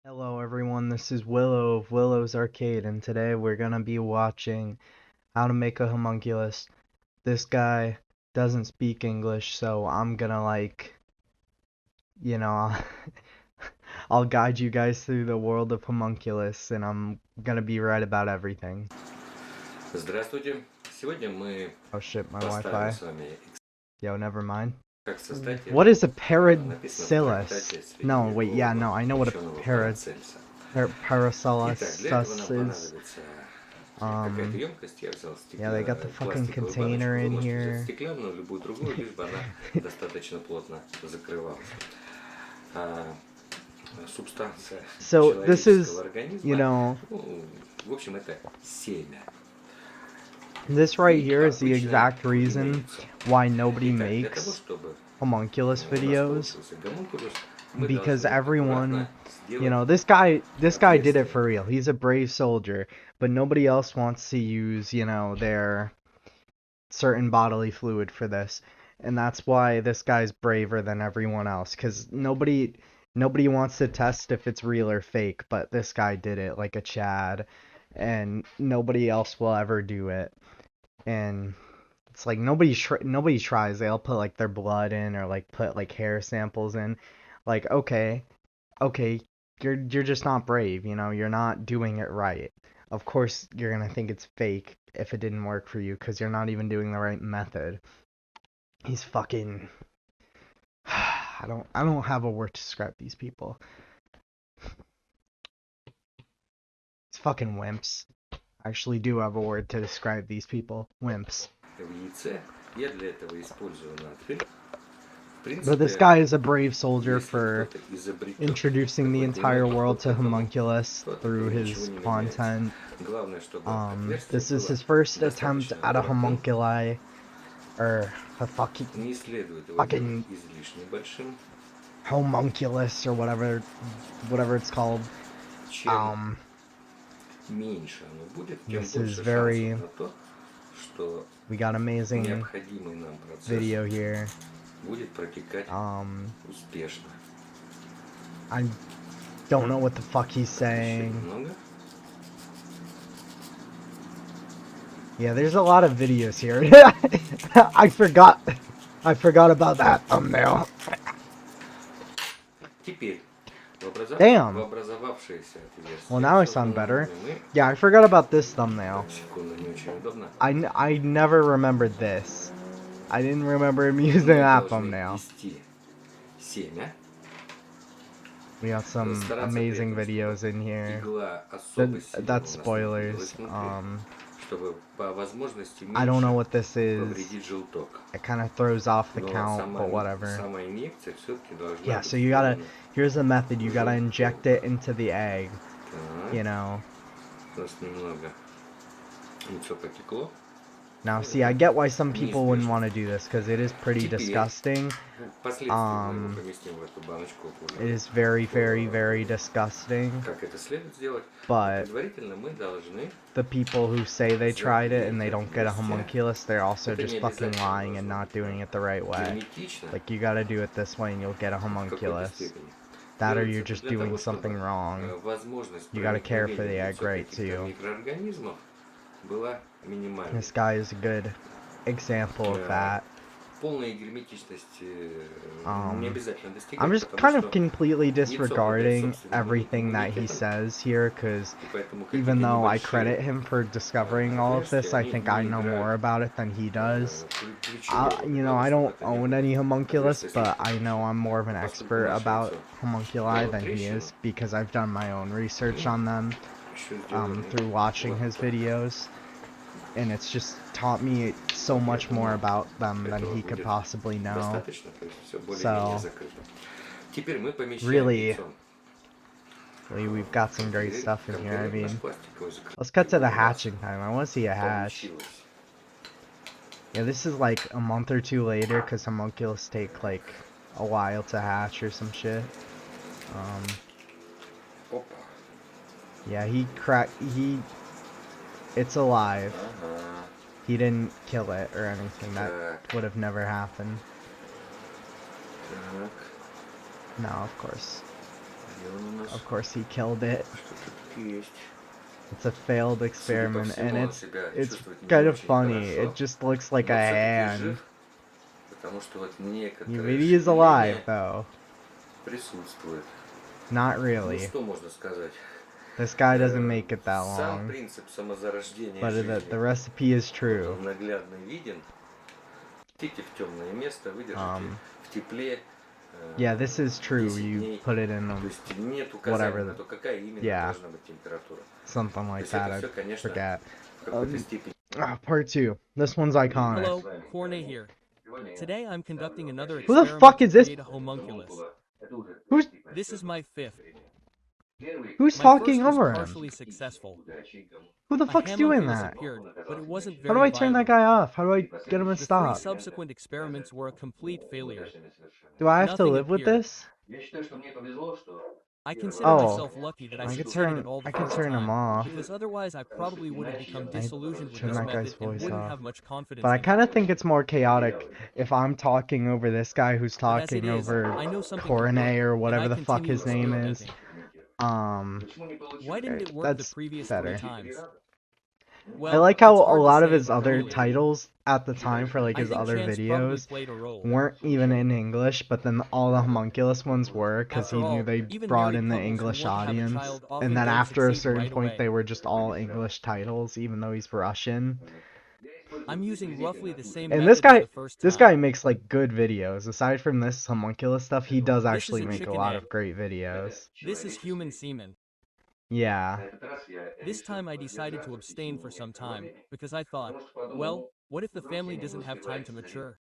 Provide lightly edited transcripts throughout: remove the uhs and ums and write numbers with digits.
Hello everyone, this is Willow of Willow's Arcade, and today we're gonna be watching how to make a homunculus. This guy doesn't speak English, so I'm gonna you know, I'll guide you guys through the world of homunculus, and I'm gonna be right about everything. Здравствуйте! Сегодня мы Oh shit, my поставим Wi-Fi. с вами Yo, never mind. как создать What is a написано в paracillus? трактате No, wait, yeah, no, I know what a ученого paracillus Итак, для этого нам is. понадобится какая-то емкость. Я взял Yeah, they got the fucking пластиковую container баночку. Вы in можете взять here. стеклянную, любую другую, лишь бы она достаточно плотно закрывалась. Субстанция This is, человеческого организма, в общем, это семя. This right here is the exact reason why nobody makes homunculus videos, because everyone, this guy did it for real. He's a brave soldier, but nobody else wants to use, their certain bodily fluid for this. And that's why this guy's braver than everyone else, because nobody wants to test if it's real or fake, but this guy did it like a Chad, and nobody else will ever do it. And it's like nobody tries. They'll put like their blood in, or like put like hair samples in. Like, okay, you're just not brave, you're not doing it right. Of course you're gonna think it's fake if it didn't work for you, because you're not even doing the right method. He's fucking I don't have a word to describe these people. It's fucking wimps. I actually do have a word to describe these people. Wimps. But this guy is a brave soldier for introducing the entire world to homunculus through his content. This is his first attempt at a homunculi, or a fucking homunculus, or whatever it's called. This is very, we got amazing video here. I don't know what the fuck he's saying. Yeah, there's a lot of videos here. I forgot about that thumbnail. Damn. Well, now I sound better. Yeah, I forgot about this thumbnail. I never remembered this. I didn't remember him using that thumbnail. We got some amazing videos in here. That's spoilers. I don't know what this is. It kind of throws off the count, but whatever. Yeah, so here's the method. You gotta inject it into the egg. Now, see, I get why some people wouldn't want to do this, because it is pretty disgusting. It is very, very, very disgusting. But the people who say they tried it and they don't get a homunculus, they're also just fucking lying and not doing it the right way. Like, you gotta do it this way and you'll get a homunculus. That, or you're just doing something wrong. You gotta care for the egg right, too. This guy is a good example of that. I'm just kind of completely disregarding everything that he says here, because even though I credit him for discovering all of this, I think I know more about it than he does. I don't own any homunculus, but I know I'm more of an expert about homunculi than he is, because I've done my own research on them through watching his videos. And it's just taught me so much more about them than he could possibly know. So, really, we've got some great stuff in here. I mean, let's cut to the hatching time. I want to see a hatch. Yeah, this is like a month or two later, because homunculus take like a while to hatch or some shit. Yeah, it's alive. He didn't kill it or anything. That would have never happened. No, of course. Где он у нас? Of course, he killed it. Что-то есть. It's a failed Судя по experiment, всему, and он it's себя it's чувствует не kind of очень funny. хорошо, It just looks like но a все-таки hand. жив, потому что вот некоторые Maybe he's alive шевеления though. присутствуют. Not Ну really. что можно сказать? This guy doesn't make it that Сам long, принцип самозарождения but жизни, the recipe is вот true. он наглядно виден. Идите в темное место, выдержите в тепле Yeah, this is true. 10 You дней. put it in То есть нет whatever указания на то, какая именно yeah, должна быть температура. something То like есть that. это I все, конечно, forget. в какой-то степени. Part 2. This one's iconic. Hello, Korney here. Today I'm conducting another Who the experiment fuck to is this? create a homunculus. Who's This is my fifth. who's My talking first was over him? partially successful. Who the A fuck's doing homunculus that? appeared, but it wasn't How do very I turn that viable. guy off? How do I get him to The three stop? subsequent experiments were a complete failure. Do I have to Nothing live with appeared. this? I consider Oh, myself lucky that I I could succeeded turn at all the I can first turn him time, off. because otherwise I probably would have become I disillusioned with turn this that guy's method and voice wouldn't off. have much confidence But I in kind it. of think it's more chaotic if I'm talking over this guy who's But as it talking is, over I know something could Korney work, or and whatever I the fuck continue his name is. experimenting. Why didn't it work the That's previous better. 3 times? I Well, like how it's a hard to lot of say, his other really. titles at the time for like I his think other chance probably videos played a role. weren't even in English, but then all the homunculus ones were because After he knew all, they even brought married in the couples who English want to have a audience. child often And then don't after a succeed certain right point, away. they were just all English titles, even though he's Russian. I'm using roughly the same And this method as guy, the first this time. guy makes like good videos. Aside from this homunculus stuff, he does This is actually a make a chicken lot egg. of great videos. This is human semen. Yeah. This time I decided to abstain for some time, because I thought, well, what if the family doesn't have time to mature?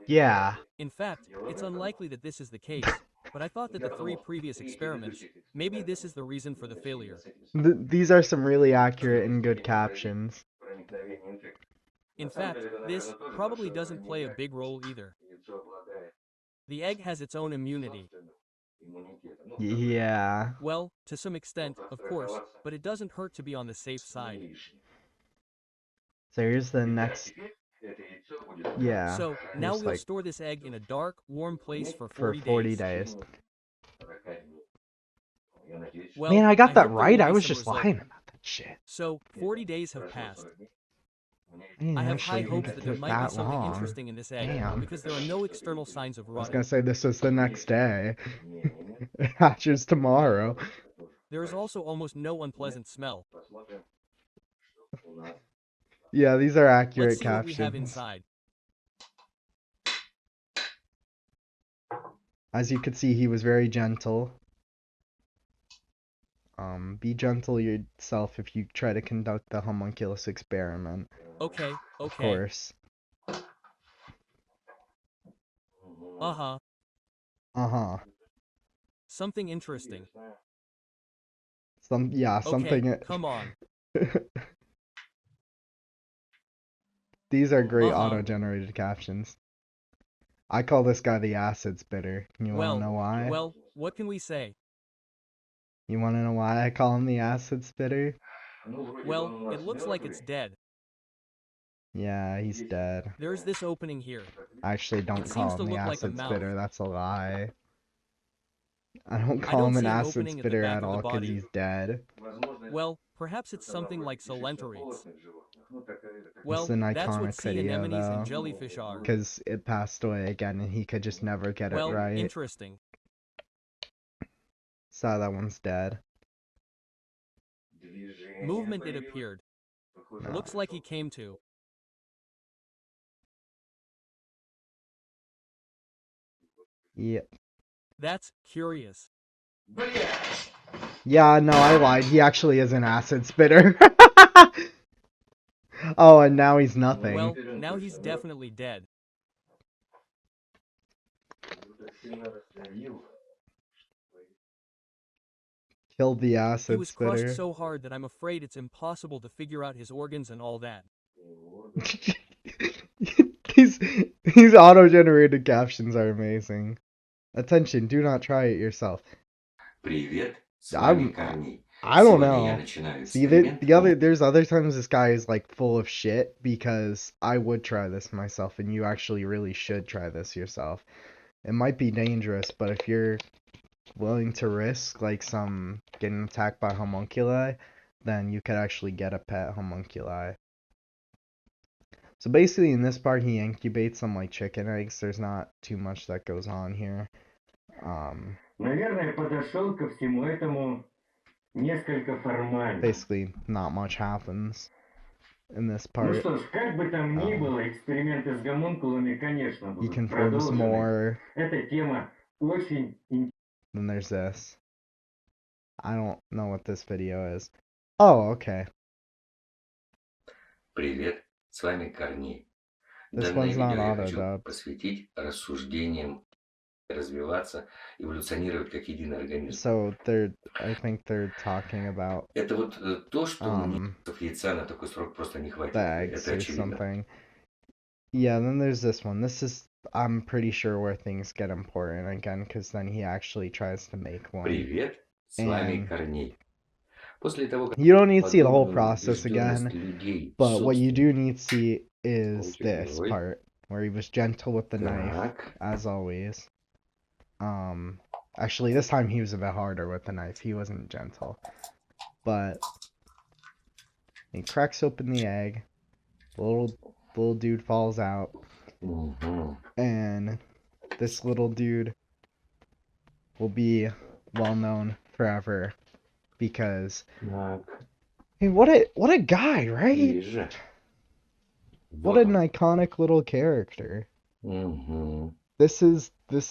Yeah. In fact, it's unlikely that this is the case, but I thought that the 3 previous experiments, maybe this is the reason for the failure. These are some really accurate and good captions. In fact, this probably doesn't play a big role either. The egg has its own immunity. Yeah. Well, to some extent, of course, but it doesn't hurt to be on the safe side. So here's the next. Yeah. So, now here's, we'll like, store this egg in a dark, warm place for for 40 40 days. days. Well, Man, I got that hope there right. will I be was some just result. lying about that shit. So, 40 days have passed. I didn't I have high actually hopes think that it there took might be that something long. interesting in this egg, Damn. because there are no external signs of I was rotting. gonna say this was the next day. It hatches tomorrow. There is also almost no unpleasant smell. Yeah, these are accurate Let's see what we have captions. inside. As you could see, he was very gentle. Be gentle yourself if you try to conduct the homunculus experiment. Okay. Of course. Uh-huh. Uh-huh. Something interesting. Something. Okay, come on. These are great Uh-huh. auto-generated captions. I call this guy the acid spitter. You wanna know why? Well, what can we say? You wanna know why I call him the acid spitter? Well, it looks like it's dead. Yeah, he's dead. There's this opening here. Actually, don't It call seems to him the look like a acid mouth. spitter. That's a lie. I don't I call don't him an see an acid opening at the spitter back at of the all because body. he's dead. Well, perhaps it's something like Solentarites. It's Well, an that's what iconic sea video anemones and though, jellyfish are. because it passed away again and he could just never get it Well, right. interesting. So that one's dead. Movement it appeared. No. Looks like he came to. Yep. That's curious. Yeah, no, I lied. He actually is an acid spitter. Oh, and now he's nothing. Well, now he's definitely dead. Killed the He acid was crushed spitter. so hard that I'm afraid it's impossible to figure out his organs and all that. These auto-generated captions are amazing. Attention, do not try it yourself. Привет, с вами Korney. I don't Сегодня я know. начинаю See, эксперимент. there's other times this guy is like full of shit because I would try this myself and you actually really should try this yourself. It might be dangerous, but if you're willing to risk like some getting attacked by homunculi, then you could actually get a pet homunculi. So basically in this part he incubates some like chicken eggs. There's not too much that goes on here. Наверное, подошел ко всему этому несколько формально. Basically not much happens in this Ну part. что ж, как бы там ни было, эксперименты с гомункулами, конечно, He будут confirms продолжены. more. Эта тема очень Then there's this. I don't know what this video is. Oh, okay. Привет, с вами Корней. This Данное one's not видео я auto хочу dubbed. посвятить рассуждениям, развиваться, эволюционировать как единый организм. So I think they're talking about Это вот то, что мне яйца на такой срок просто не хватит. the eggs Это or очевидно. something. Yeah, then there's this one. This is, I'm pretty sure, where things get important again, because then he actually tries to make one. Привет, с вами And Корней. После того, как you don't need to see the whole подобную process убежденность again, людей but what you do собственных need to see is получит this герой. part, where he was gentle with the knife, Так, as always. Actually, this time he was a bit harder with the knife. He wasn't gentle. But he cracks open the egg. The little dude falls out. мгм. And this little dude will be well known forever because Так, I mean, what a guy, right? есть же. What Вот an он. iconic little character. Мгм. This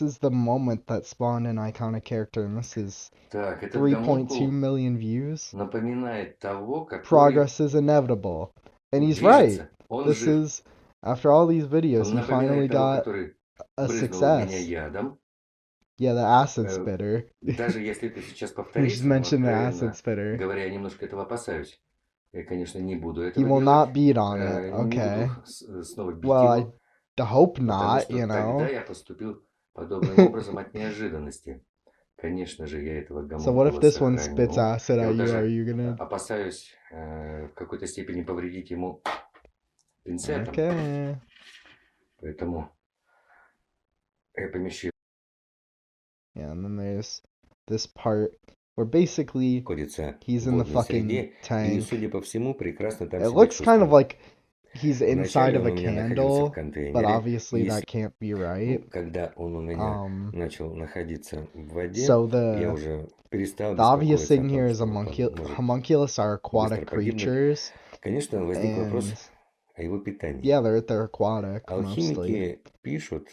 is the moment that spawned an iconic character, and this is Так, этот 3.2 гомункул million views. напоминает того, который Progress is inevitable. And he's движется. right. Он This жив. is, after all these videos, Он he finally напоминает того, got который a брызнул в меня success. ядом. Yeah, the acid Э, spitter. Даже если это сейчас You just повторится, но mentioned the acid откровенно spitter. говоря, я немножко этого опасаюсь. Я, конечно, не буду He этого will делать. not beat on it. Не Okay. буду снова бить Well, I его, hope потому not, что you know. тогда я поступил подобным образом от неожиданности. Конечно же, я этого So what if this гомункула one spits сохраню. acid Я at вот you? Are даже you gonna... опасаюсь в какой-то степени повредить ему пинцетом. Okay. Поэтому я помещу. Yeah, and then there's this part where basically Находится he's в in the водной fucking среде и, tank. судя по всему, прекрасно там It себя looks kind of чувствует. like he's inside Вначале of он a у меня находился в candle, but контейнере, obviously и that can't be right. когда он у меня начал находиться в воде, So я уже перестал the obvious беспокоиться thing о here том, is что вот он может homunculus are aquatic быстро погибнуть. creatures, Конечно, возник вопрос and о его питании. yeah, they're aquatic mostly. Алхимики пишут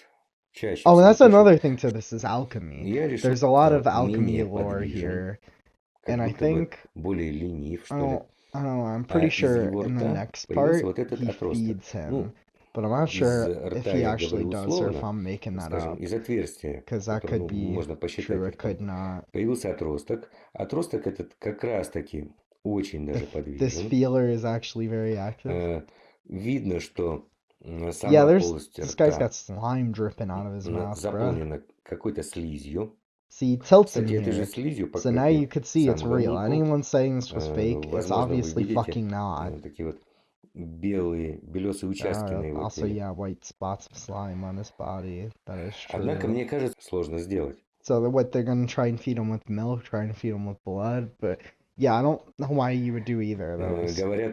чаще Oh, and всего that's пишут, another thing to this is alchemy. я решил, There's a lot что of alchemy менее lore подвижен, here, как and I будто бы think более ленив, I что ли. don't know. I'm А pretty из sure его in the рта next появился part вот этот he отросток. feeds him, Ну, but I'm not из sure if рта he я actually говорю does or if условно, I'm making that скажем, up, из отверстия, because that которое could be можно посчитать, true, их it там. could not. Появился отросток. Отросток этот как раз-таки очень даже This подвижен. feeler is actually very active. Видно, что Yeah, сама полость this guy's рта got slime dripping out of his mouth, bruh. заполнена какой-то слизью. See, he tilts in Кстати, этой же here, слизью so now you покрытый could see it's сам real. гомункул. Anyone saying this was fake, it's Возможно, вы obviously видите fucking not. такие вот белесые участки на его Also, теле. yeah, white spots of slime on his body. That is true. Однако, мне кажется, сложно сделать. So they're gonna try and feed him with milk, try and feed him with blood, but yeah, I don't know why you would do either of those. Говорят,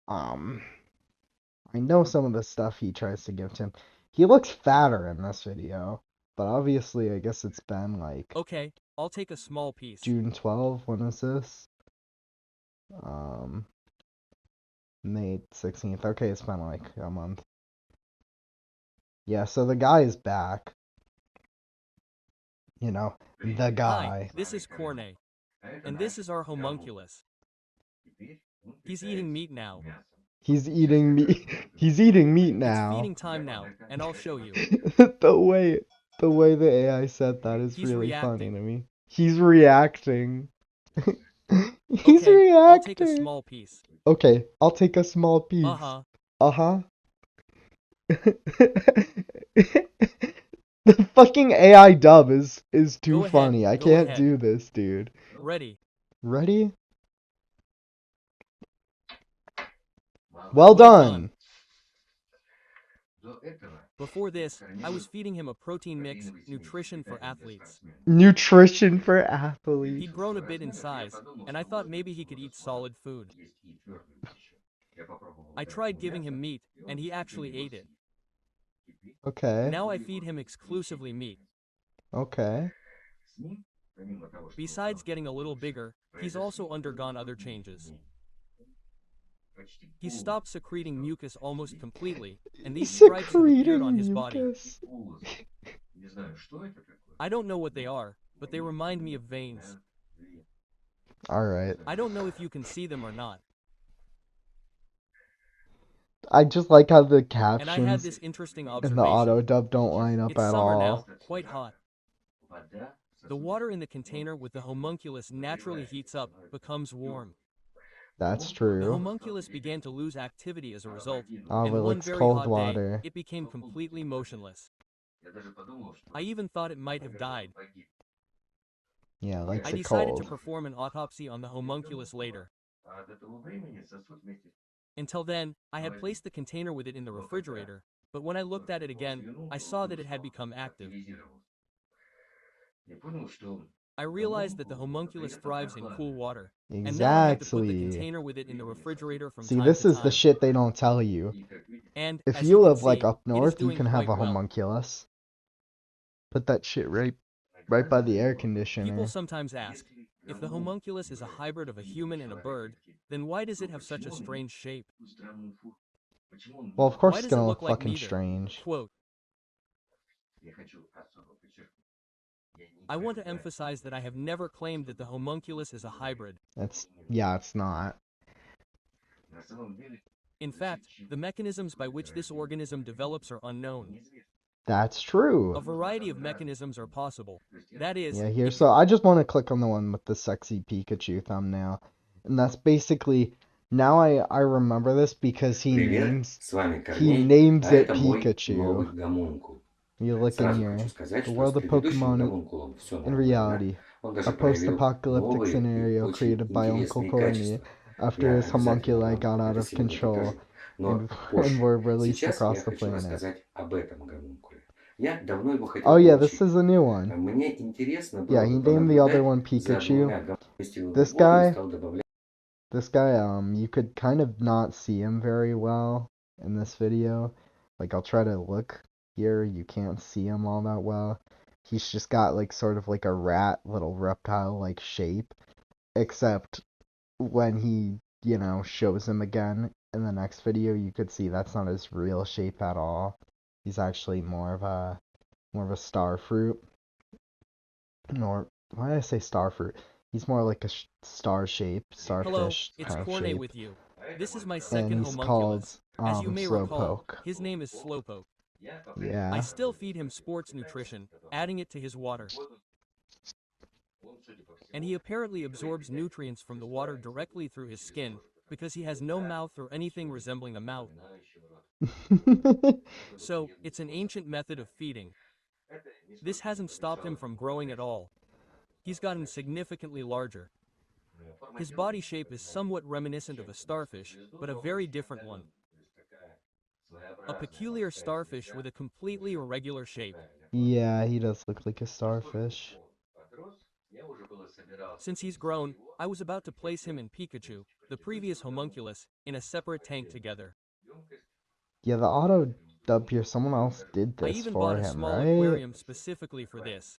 I know some of the stuff he tries to give to him. He looks fatter in this video, but obviously I guess it's been like Okay, I'll take a small piece. June 12th. When is this? May 16th. Okay, it's been like a month. Yeah, so the guy is back. You know, the guy. Hi, this is Korney, and this is our homunculus. He's eating meat now. He's eating meat. He's eating meat It's now. feeding time now, and I'll show you. the way the AI said that is He's really funny reacting. to me. He's reacting. He's Okay, I'll take a reacting. small piece. Okay, I'll take a small piece. Uh-huh. Uh-huh. The fucking AI dub is too Go ahead, funny. I go can't ahead. do this, dude. Ready. Ready? Well done. до этого Before this, I was feeding him a protein mix, nutrition for athletes. Nutrition for athletes. He'd grown a bit in size, and I thought maybe he could eat solid food. I tried giving him meat, and he actually ate it. Okay. Now I feed him exclusively meat. Okay. Besides getting a little bigger, he's also undergone other changes. He stopped secreting mucus almost completely, and these stripes have appeared on his body. Mucus. I don't know what they are, but they remind me of veins. Alright. I don't know if you can see them or not. I just like how the And I had captions this interesting and the observation. auto dub don't line up It's at summer all. now, quite hot. The water in the container with the homunculus naturally heats up, becomes warm. That's The true. homunculus began to lose activity as a result, Oh, and it one likes very cold hot water. day, it became completely motionless. I even thought it might have died. Yeah, it likes I it decided cold. to perform an autopsy on the homunculus later. Until then, I had placed the container with it in the refrigerator, but when I looked at it again, I saw that it had become active. I realized that the homunculus thrives in cool water, and now I have to put the Exactly. container with it in the refrigerator from See, time this to is the time. shit they don't tell you. And, If as you can live like see, up it is north, you doing can have a quite well. homunculus. Put that shit right by the air conditioner. People sometimes ask, if the homunculus is a hybrid of a human and a bird, then why does it have such a strange shape? Well, of course Why it's does it gonna look look like fucking neither? strange. Quote, I want to emphasize that I have never claimed that the homunculus is a hybrid. It's not. In fact, the mechanisms by which this organism develops are unknown. That's true. A variety of mechanisms are possible. That is, Yeah, here. it So I just want to click on the one with the sexy Pikachu thumbnail. And that's basically, now I remember this because he names с вами it это мой Pikachu. новый гомункул. You look in Сразу here. хочу сказать, The что world с of предыдущим Pokemon гомункулом все in нормально. reality. Он A даже проявил post-apocalyptic новые и scenario очень created by Uncle интересные Korney качества. after Я his обязательно homunculi вам got out это of сегодня control покажу. Но and позже. were released Сейчас across я the хочу planet. рассказать об этом гомункуле. Я давно его хотел Oh yeah, получить. this is a new one. Мне интересно было Yeah, he named the other one Pikachu. This guy, you could kind of not see him very well in this video. Like, I'll try to look here, you can't see him all that well. He's just got, like, sort of like a rat, little reptile-like shape. Except when he, shows him again in the next video, you could see that's not his real shape at all. He's actually more of a star fruit. Or, why did I say star fruit? He's more like a star shape, Hello, starfish it's kind of Korney shape. with you. This is my And second he's called homunculus. As you may recall, Slowpoke. his name is Slowpoke. I Yeah. still feed him sports nutrition, adding it to his water. And he apparently absorbs nutrients from the water directly through his skin, because he has no mouth or anything resembling a mouth. So, it's an ancient method of feeding. This hasn't stopped him from growing at all. He's gotten significantly larger. His body shape is somewhat reminiscent of a starfish, but a very different one. A peculiar starfish with a completely irregular shape. Yeah, he does look like a starfish. Since he's grown, I was about to place him and Pikachu, the previous homunculus, in a separate tank together. Yeah, the auto dub here, someone else did I this even for bought a him, small right? aquarium specifically for this.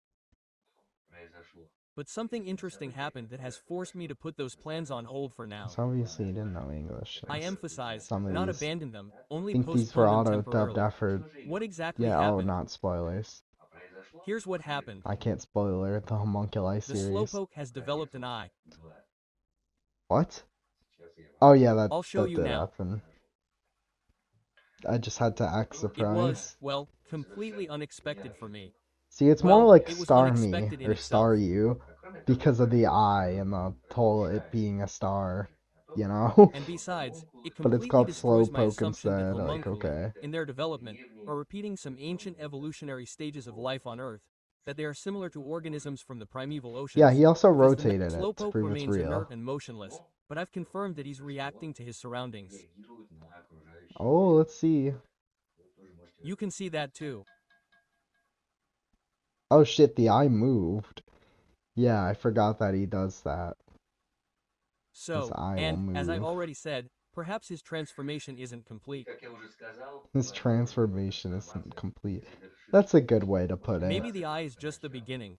But something interesting happened that has forced me to put those plans on hold for now. So obviously he didn't know English. I emphasize, Some of not these- abandon them, only I think these were postpone them auto dubbed temporarily. after. What exactly Yeah, happened? not spoilers. Here's what happened. I can't spoiler the Homunculi The series. Slowpoke has developed an eye. What? Oh yeah, that I'll show that you did now. happen. I just had to act It was, surprised. well, completely unexpected for me. See, it's well, more like it was Star Me unexpected in or Star itself. You because of the eye and the whole it being a star, you know? And besides, it But it's completely called destroys my Slowpoke assumption that instead, like, homunculi, okay. in their development, are repeating some ancient evolutionary stages of life on Earth, that they are similar to organisms from the primeval oceans. Yeah, he also because rotated it to Slowpoke prove it's remains real. inert and motionless, but I've confirmed that he's reacting to his surroundings. Oh, let's see. You can see that too. Oh shit, the eye moved. Yeah, I forgot that he does that. His So, eye will and, as I move. already said, perhaps his transformation isn't complete. His transformation isn't complete. That's a good way to put it. Maybe the eye is just the beginning.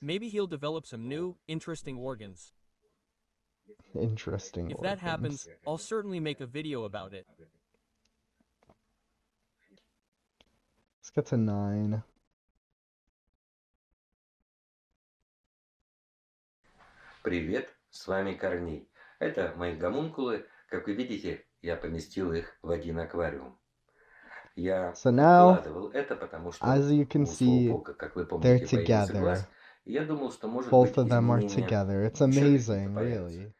Maybe he'll develop some new, interesting organs. Interesting If that organs. happens, I'll certainly make a video about it. Let's get to 9. Привет, с вами Корней. Это мои гомункулы. Как вы видите, я поместил их в один аквариум. Я So now, откладывал это, потому что as you can у see, слоупока, как вы they're помните, появился глаз. together. И я думал, что может Both быть of them are изменения together. It's еще какие-то amazing, появятся. really.